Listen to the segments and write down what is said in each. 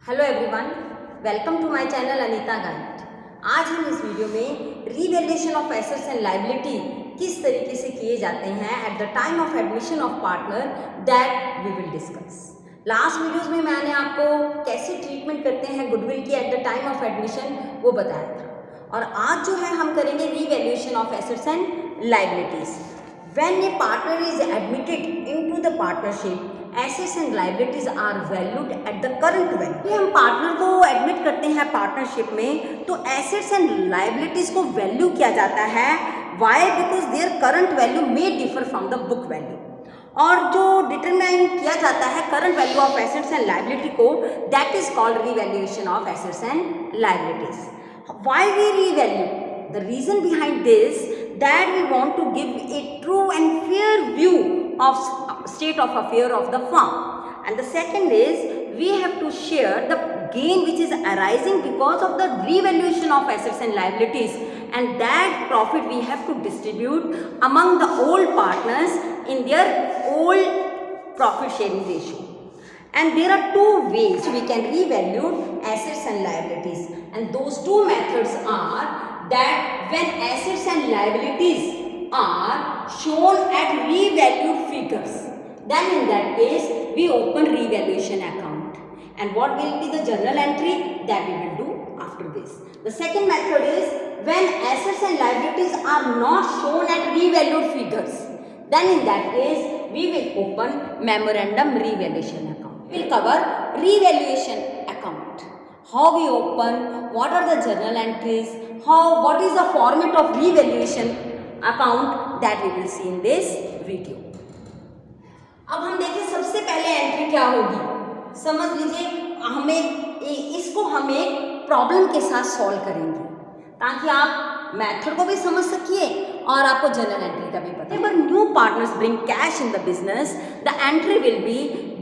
Hello everyone, welcome to my channel Anita guide. आज हम इस वीडियो में revaluation of assets and liability किस तरीके से किए जाते हैं at the time of admission of partner that we will discuss. Last videos में मैंने आपको कैसे ट्रीटमेंट करते हैं गुडविल की at the time of admission वो बताया था, और आज जो है हम करेंगे revaluation of assets and liabilities. When a partner is admitted into the partnership, assets and liabilities are valued at the current value. हम पार्टनर को एडमिट करते हैं पार्टनरशिप में तो एसेट्स एंड लायबिलिटीज को वैल्यू किया जाता है। Why? Because their current value may differ from the book value. और जो डिटरमाइन किया जाता है current value of assets and liability को, that is called revaluation of assets and liabilities. Why we revalue? The reason behind this, that we want to give a true and fair view of state of affair of the firm, and the second is we have to share the gain which is arising because of the revaluation of assets and liabilities, and that profit we have to distribute among the old partners in their old profit sharing ratio. And there are two ways we can revalue assets and liabilities, and those two methods are that when assets and liabilities are shown at revalued figures, then in that case we open revaluation account, and what will be the journal entry that we will do after this. The second method is when assets and liabilities are not shown at revalued figures, then in that case we will open memorandum revaluation account. We will cover revaluation account, how we open, what are the journal entries, what is the format of revaluation account, that we will see in this video. अब हम देखें सबसे पहले entry क्या होगी। समझ लीजिए, इसको हम एक प्रॉब्लम के साथ सॉल्व करेंगे ताकि आप मेथड को भी समझ सकिए और आपको जनरल एंट्री का भी पता है। Whenever new partners bring cash in the business, the entry will be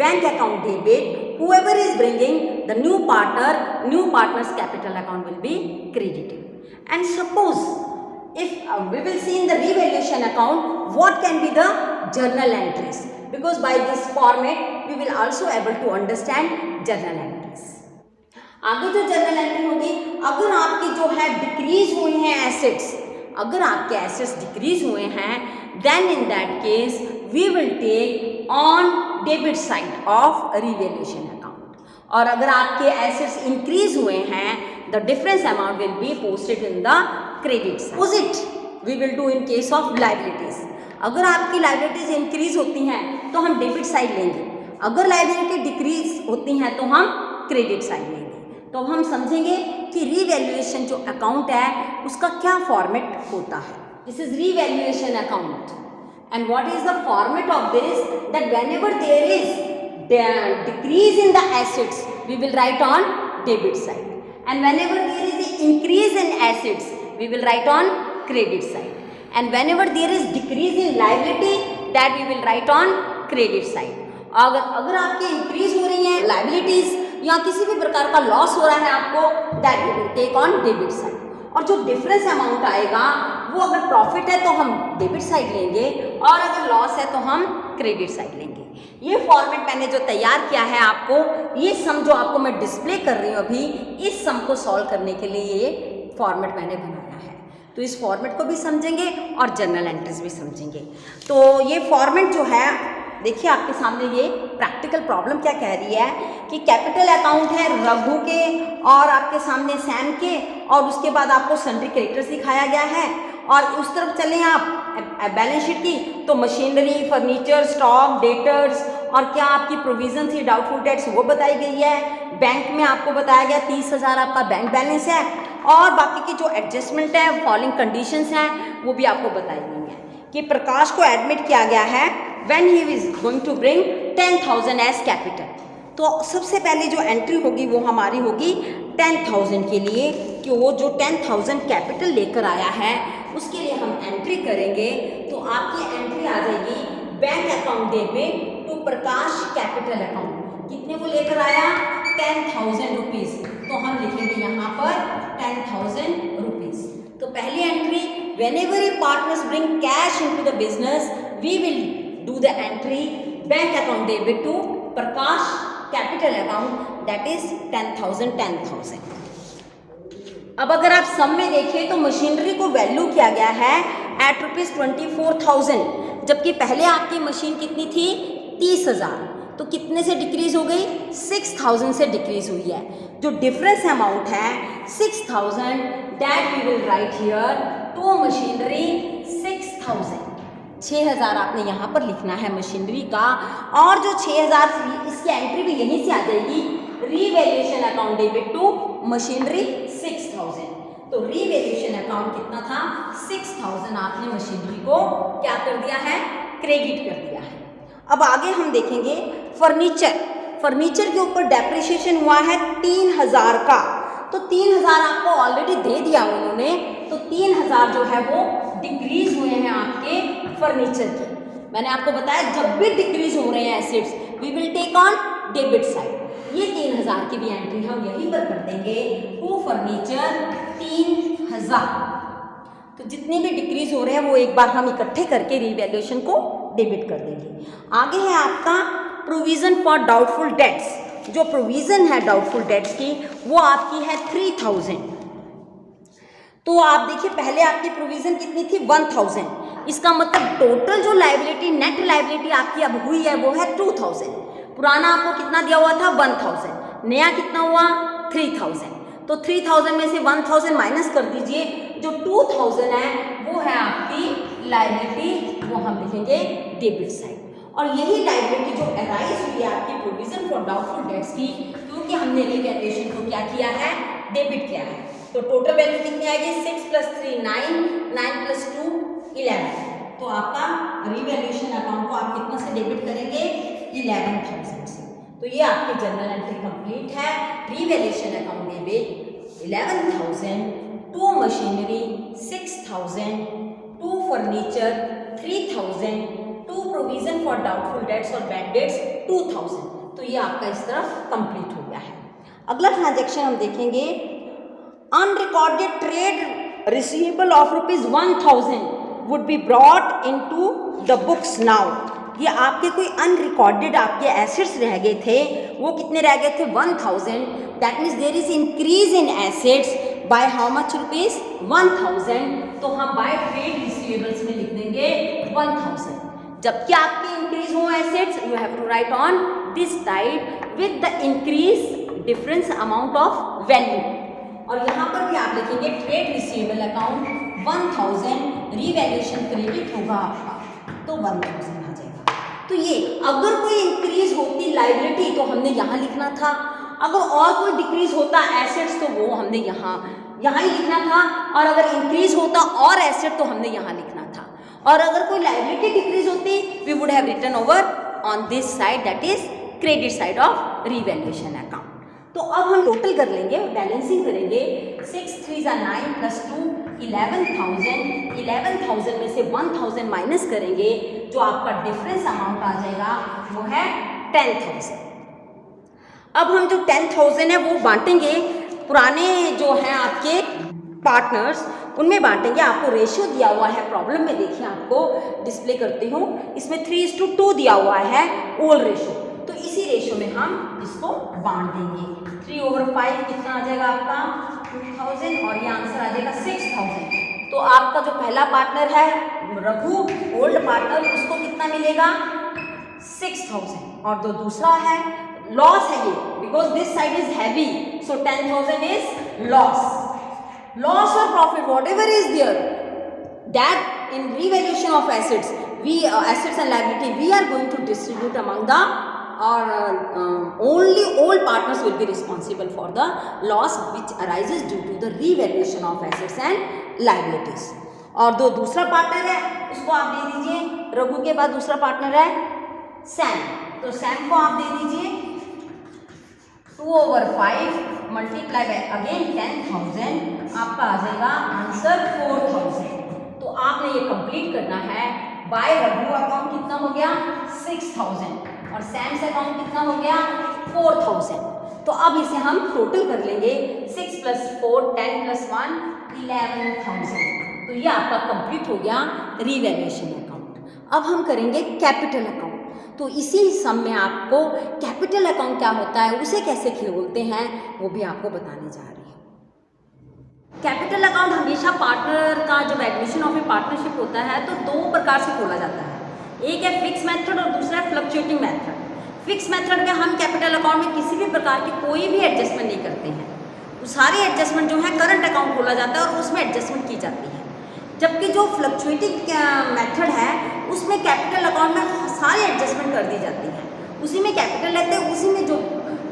bank account debit. Whoever is bringing the new partner's capital account will be credited. And suppose if we will see in the revaluation account what can be the journal entries, because by this format we will also able to understand journal entries. आगे जो journal entry होगी, अगर आपकी जो है decrease हुए हैं assets, अगर आपके एसेट्स डिक्रीज हुए हैं, then in that case we will take on debit side of revaluation account. और अगर आपके एसेट्स इंक्रीज हुए हैं, the difference amount will be posted in the credit side. Opposite we will do in case of liabilities. अगर आपकी liabilities increase होती हैं तो हम डेबिट साइड लेंगे, अगर लायबिलिटी डिक्रीज होती हैं तो हम क्रेडिट साइड लेंगे। तो हम समझेंगे कि रीवैल्यूएशन जो अकाउंट है उसका क्या फॉर्मेट होता है। This is revaluation account, and what is the format of this, that whenever there is decrease in the assets we will write on debit side, and whenever there is increase in assets we will write on credit side, and whenever there is decrease in liability that we will write on credit side. अगर आपकी increase हो रही है liabilities या किसी भी प्रकार का लॉस हो रहा है आपको, that we will take on debit side. और जो डिफरेंस अमाउंट आएगा वो अगर प्रॉफिट है तो हम डेबिट साइड लेंगे, और अगर लॉस है तो हम क्रेडिट साइड लेंगे। ये फॉर्मेट मैंने जो तैयार किया है आपको, ये सम जो आपको मैं डिस्प्ले कर रही हूँ अभी, इस सम को सॉल्व करने के लिए ये फॉर्मेट मैंने बनाया है। तो इस फॉर्मेट को भी समझेंगे और जर्नल एंट्रीज भी समझेंगे। तो ये फॉर्मेट जो है, देखिए आपके सामने ये प्रैक्टिकल प्रॉब्लम क्या कह रही है कि कैपिटल अकाउंट है रघु के और आपके सामने सैम के, और उसके बाद आपको सन्ड्री क्रेडिटर्स दिखाया गया है, और उस तरफ चलें आप बैलेंस शीट की तो मशीनरी, फर्नीचर, स्टॉक, डेटर्स, और क्या आपकी प्रोविजन थी, डाउटफुल डेट्स वो बताई गई है। बैंक में आपको बताया गया 30,000 आपका बैंक बैलेंस है, और बाकी की जो एडजस्टमेंट है, फॉलोइंग कंडीशंस हैं वो भी आपको बताई गई हैं। कि प्रकाश को एडमिट किया गया है when he is going to bring 10,000 as capital। तो सबसे पहले जो एंट्री होगी वो हमारी होगी 10,000 के लिए, कि वो जो 10,000 कैपिटल लेकर आया है उसके लिए हम एंट्री करेंगे। तो आपकी एंट्री आ जाएगी bank account debit to Prakash capital account. कितने को लेकर आया? 10,000 रुपीज़। तो हम लिखेंगे यहाँ पर 10,000 रुपीज़। तो पहली entry, whenever a partners bring cash into the business, we will do the entry bank account debit to Prakash capital account that is 10,000 10,000। अब अगर आप सम में देखें तो मशीनरी को वैल्यू किया गया है एट ₹24,000, जबकि पहले आपकी मशीन कितनी थी 30,000, तो कितने से डिक्रीज हो गई 6,000 से डिक्रीज हुई है। जो डिफरेंस अमाउंट है 6,000 that we will write here to machinery 6,000। 6,000 आपने यहाँ पर लिखना है मशीनरी का, और जो 6,000 इसकी एंट्री भी यहीं से आ जाएगी, revaluation account debit to machinery 6,000। तो रीवैल्यूएशन अकाउंट कितना था 6,000, आपने मशीनरी को क्या कर दिया है क्रेडिट कर दिया है। अब आगे हम देखेंगे फर्नीचर। फर्नीचर के ऊपर डेप्रिसिएशन हुआ है 3,000 का, तो 3,000 आपको ऑलरेडी दे दिया उन्होंने, तो 3,000 जो है वो डिक्रीज हुए हैं आपके फर्नीचर के। मैंने आपको बताया जब भी डिक्रीज हो रहे हैं assets we will take on debit side. ये 3,000 की भी एंट्री हम यहीं पर कर देंगे टू फर्नीचर 3,000। तो जितने भी डिक्रीज हो रहे हैं वो एक बार हम इकट्ठे करके रीवैल्यूएशन को डेबिट कर देंगे। आगे है आपका प्रोविजन फॉर डाउटफुल डेट्स। जो प्रोविजन है डाउटफुल डेट्स की वो आपकी है 3,000। तो आप देखिए पहले आपकी प्रोविजन कितनी थी 1,000, इसका मतलब टोटल जो लायबिलिटी नेट लायबिलिटी आपकी अब हुई है वो है 2,000। पुराना आपको कितना दिया हुआ था 1,000, नया कितना हुआ 3,000। तो 3,000 में से 1,000 माइनस कर दीजिए, जो 2,000 है वो है आपकी लायबिलिटी, वो हम लिखेंगे डेबिट साइड। और यही लायबिलिटी जो अराइज हुई है आपकी प्रोविजन फॉर डाउटफुल डेट्स की, क्योंकि हमने रीवैल्यूएशन को क्या किया है डेबिट किया है, तो टोटल वैल्यू कितनी आएगी 6 + 3 9, 9 + 2 11। तो आपका रीवैल्यूएशन अकाउंट को आप कितना से डेबिट करेंगे 11,000 से। तो ये आपकी जर्नल एंट्री कंप्लीट है। Revaluation account debit 11,000, to machinery 6,000, to furniture 3,000, to provision for doubtful debts और बैड डेट्स 2,000। तो ये आपका इस तरफ कंप्लीट हो गया है। अगला ट्रांजेक्शन हम देखेंगे, unrecorded trade receivable of ₹1,000 would be brought into the books now. ये आपके कोई अनरिकॉर्डेड आपके एसेट्स रह गए थे, वो कितने रह गए थे 1,000। That means there is increase in assets by how much rupees 1,000। तो हम बाय ट्रेड रिसीवेबल्स में लिख देंगे 1,000। जबकि आपके इंक्रीज हो assets you have to write on this side with the increase difference amount of value. और यहाँ पर भी आप लिखेंगे trade receivable account 1,000, revaluation credit होगा आपका, तो 1,000 आ जाएगा। तो ये अगर कोई इंक्रीज होती लायबिलिटी तो हमने यहाँ लिखना था, अगर और कोई डिक्रीज होता एसेट्स तो वो हमने यहाँ ही लिखना था, और अगर इंक्रीज होता और एसेट तो हमने यहाँ लिखना था, और अगर कोई लायबिलिटी डिक्रीज होती we would have written over on this side that is credit side of revaluation account. तो अब हम टोटल कर लेंगे, बैलेंसिंग करेंगे। 6 3 9 + 2 11,000। 11,000 में से 1,000 माइनस करेंगे, जो आपका डिफरेंस अमाउंट आ जाएगा वो है 10,000। अब हम जो 10,000 है वो बांटेंगे, पुराने जो हैं आपके पार्टनर्स उनमें बांटेंगे। आपको रेशियो दिया हुआ है प्रॉब्लम में, देखिए आपको डिस्प्ले करती हूँ, इसमें 3:2 दिया हुआ है ओल्ड रेशियो, तो इसी रेशियो में हम इसको बांट देंगे। 3/5 कितना आ जाएगा आपका 2,000, और ये आंसर आ जाएगा 6,000। तो आपका जो पहला पार्टनर है रघु ओल्ड पार्टनर, उसको कितना मिलेगा 6,000, और जो दूसरा है लॉस है ये, because this side is heavy, so 10,000 is loss और profit whatever is there, that in revaluation of assets assets and liability we are going to distribute among the only all partners will be responsible for the loss which arises due to the revaluation of assets and liabilities। और जो दूसरा partner है उसको आप दे दीजिए, रघु के बाद दूसरा पार्टनर है सैम, तो सैम को आप दे दीजिए 2/5 मल्टीप्लाई बाय अगेन 10,000, आपका आ जाएगा आंसर 4,000। तो आपने ये कंप्लीट करना है। बाय रघु अकाउंट कितना हो गया 6,000, और सैम्स अकाउंट कितना हो गया 4,000। तो अब इसे हम टोटल कर लेंगे, 6 + 4 10 + 1 11,000। तो ये आपका कंप्लीट हो गया रीवैल्यूएशन अकाउंट। अब हम करेंगे कैपिटल अकाउंट। तो इसी सम में आपको कैपिटल अकाउंट क्या होता है, उसे कैसे खोलते हैं, वो भी आपको बताने जा रही हूँ। कैपिटल अकाउंट हमेशा पार्टनर का जब एडमिशन ऑफ ए पार्टनरशिप होता है तो दो प्रकार से खोला जाता है, एक है फिक्स मेथड और दूसरा है फ्लक्चुएटिंग मेथड। फिक्स मेथड में हम कैपिटल अकाउंट में किसी भी प्रकार की कोई भी एडजस्टमेंट नहीं करते हैं, वो सारी एडजस्टमेंट जो है करंट अकाउंट खोला जाता है और उसमें एडजस्टमेंट की जाती है। जबकि जो फ्लक्चुएटिंग मेथड है उसमें कैपिटल अकाउंट में सारी एडजस्टमेंट कर दी जाती है, उसी में कैपिटल लेते हैं, उसी में जो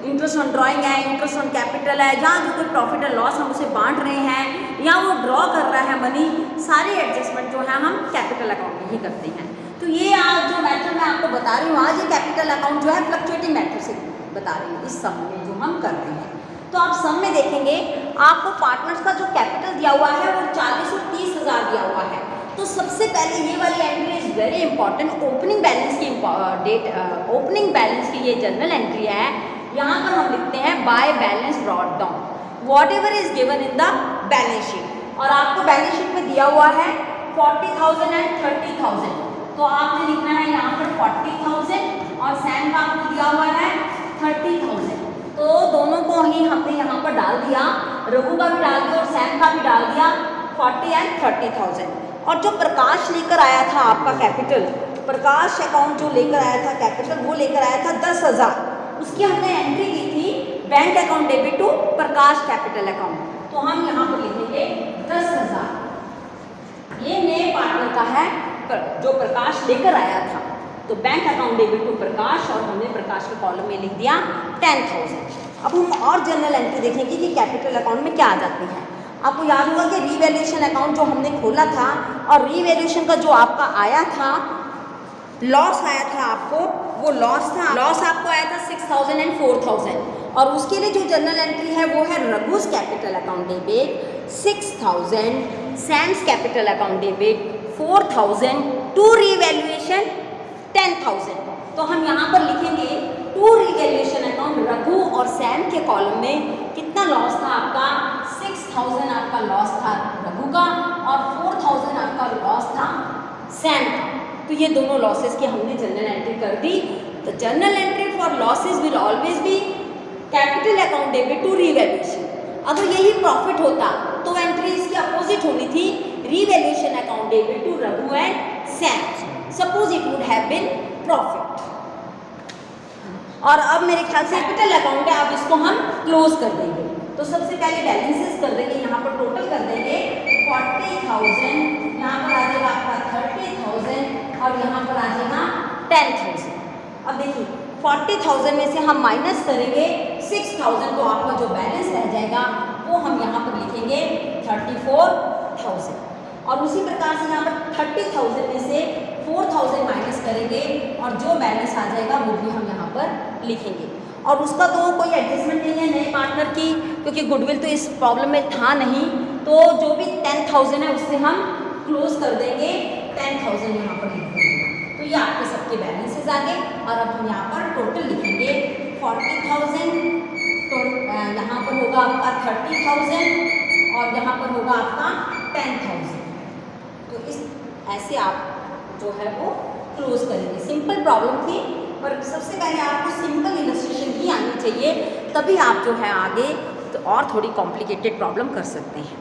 इंटरेस्ट ऑन ड्राइंग है, इंटरेस्ट ऑन कैपिटल है, जहाँ जो कोई प्रॉफिट एंड लॉस हम उसे बांट रहे हैं या वो ड्रॉ कर रहा है मनी, सारी एडजस्टमेंट जो है हम कैपिटल अकाउंट में ही करते हैं। तो ये आज जो मेथड मैं आपको बता रही हूँ, आज ये कैपिटल अकाउंट जो है फ्लक्चुएटिंग मेथड से बता रही हूँ, इस सम में जो हम करते हैं। तो आप सम में देखेंगे आपको पार्टनर्स का जो कैपिटल दिया हुआ है वो 40 और 30,000 दिया हुआ है। तो सबसे पहले ये वाली entry is very important, opening balance की ओपनिंग बैलेंस की ये जनरल एंट्री है। यहाँ पर हम लिखते हैं by balance brought down what ever is given in the balance sheet, और आपको बैलेंस शीट में दिया हुआ है 40,000 एंड 30,000। तो आपने लिखना है यहाँ पर 40,000 और सैम का आपको दिया हुआ है 30,000। तो दोनों को ही हमने यहाँ पर डाल दिया, रघु का भी डाल दिया और सैम का भी डाल दिया 40 एंड 30,000। और जो प्रकाश लेकर आया था आपका कैपिटल, प्रकाश अकाउंट जो लेकर आया था कैपिटल, वो लेकर आया था 10,000, उसकी हमने एंट्री की थी bank account debit to Prakash capital account. तो हम यहाँ पर लिखेंगे 10,000, ये नए पार्टनर का है जो प्रकाश लेकर आया था, तो बैंक अकाउंट डेबिट टू प्रकाश, और हमने प्रकाश के कॉलम में लिख दिया 10,000। अब हम और जनरल एंट्री देखेंगे कि कैपिटल अकाउंट में क्या आ जाती है। आपको याद होगा कि रीवैल्यूएशन अकाउंट जो हमने खोला था और रीवैल्यूएशन का जो आपका आया था लॉस आया था आपको, वो लॉस था, लॉस आपको आया था 6,000 एंड 4,000, और उसके लिए जो जनरल एंट्री है वो है Raghu's capital account debit 6,000, Sam's capital account debit 4,000, to revaluation 10,000। तो हम यहाँ पर लिखेंगे टू रीवैल्यूएशन अकाउंट रघु और सैम के कॉलम में कितना लॉस था आपका, 6,000 आपका लॉस था रघु का और 4,000 आपका लॉस था सैम का। तो ये दोनों लॉसेस की हमने जनरल एंट्री कर दी। तो general entry for losses will always be capital account debit to revaluation. अगर यही प्रॉफिट होता तो एंट्री इसकी अपोजिट होनी थी, revaluation account debit to Raghu and Sam, suppose it would have been profit. और अब मेरे ख्याल से कैपिटल अकाउंट है, अब इसको हम क्लोज कर देंगे। तो सबसे पहले बैलेंसेस कर देंगे, यहाँ पर टोटल कर देंगे 40,000, यहाँ पर आ जाएगा आपका 30,000 और यहाँ पर आ जाएगा 10,000। अब देखिए 40,000 में से हम माइनस करेंगे 6,000, तो आपका जो बैलेंस रह जाएगा वो हम यहाँ पर लिखेंगे 34,000। और उसी प्रकार से यहाँ पर 30,000 में से 4,000 माइनस करेंगे और जो बैलेंस आ जाएगा वो भी हम यहाँ पर लिखेंगे। और उसका तो कोई एडजस्टमेंट नहीं है नए पार्टनर की, क्योंकि गुडविल तो इस प्रॉब्लम में था नहीं, तो जो भी 10,000 है उससे हम क्लोज कर देंगे, 10,000 यहाँ पर लिख देंगे। तो ये आपके सबके बैलेंसेस आ गए। और अब हम यहाँ पर टोटल लिखेंगे 40,000, तो यहाँ पर होगा आपका 30,000 और यहाँ पर होगा आपका 10,000। तो इस ऐसे आप जो है वो क्लोज करेंगे। सिंपल प्रॉब्लम थी, पर सबसे पहले आपको सिंपल इलस्ट्रेशन ही आनी चाहिए, तभी आप जो है आगे तो और थोड़ी कॉम्प्लिकेटेड प्रॉब्लम कर सकते हैं।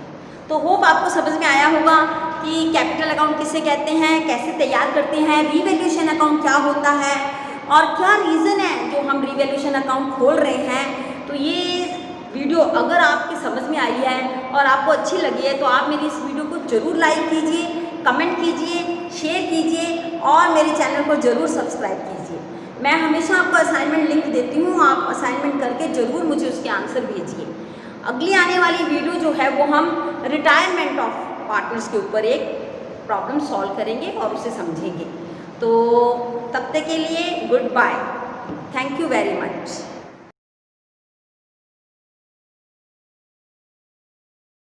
तो होप आपको समझ में आया होगा कि कैपिटल अकाउंट किसे कहते हैं, कैसे तैयार करते हैं, रीवैल्यूएशन अकाउंट क्या होता है और क्या रीज़न है जो हम रीवैल्यूएशन अकाउंट खोल रहे हैं। तो ये वीडियो अगर आपकी समझ में आई है और आपको अच्छी लगी है तो आप मेरी इस वीडियो को ज़रूर लाइक कीजिए, कमेंट कीजिए, शेयर कीजिए और मेरे चैनल को ज़रूर सब्सक्राइब कीजिए। मैं हमेशा आपको असाइनमेंट लिंक देती हूँ, आप असाइनमेंट करके ज़रूर मुझे उसके आंसर भेजिए। अगली आने वाली वीडियो जो है वो हम रिटायरमेंट ऑफ पार्टनर्स के ऊपर एक प्रॉब्लम सॉल्व करेंगे और उसे समझेंगे। तो तब तक के लिए good bye, thank you very much.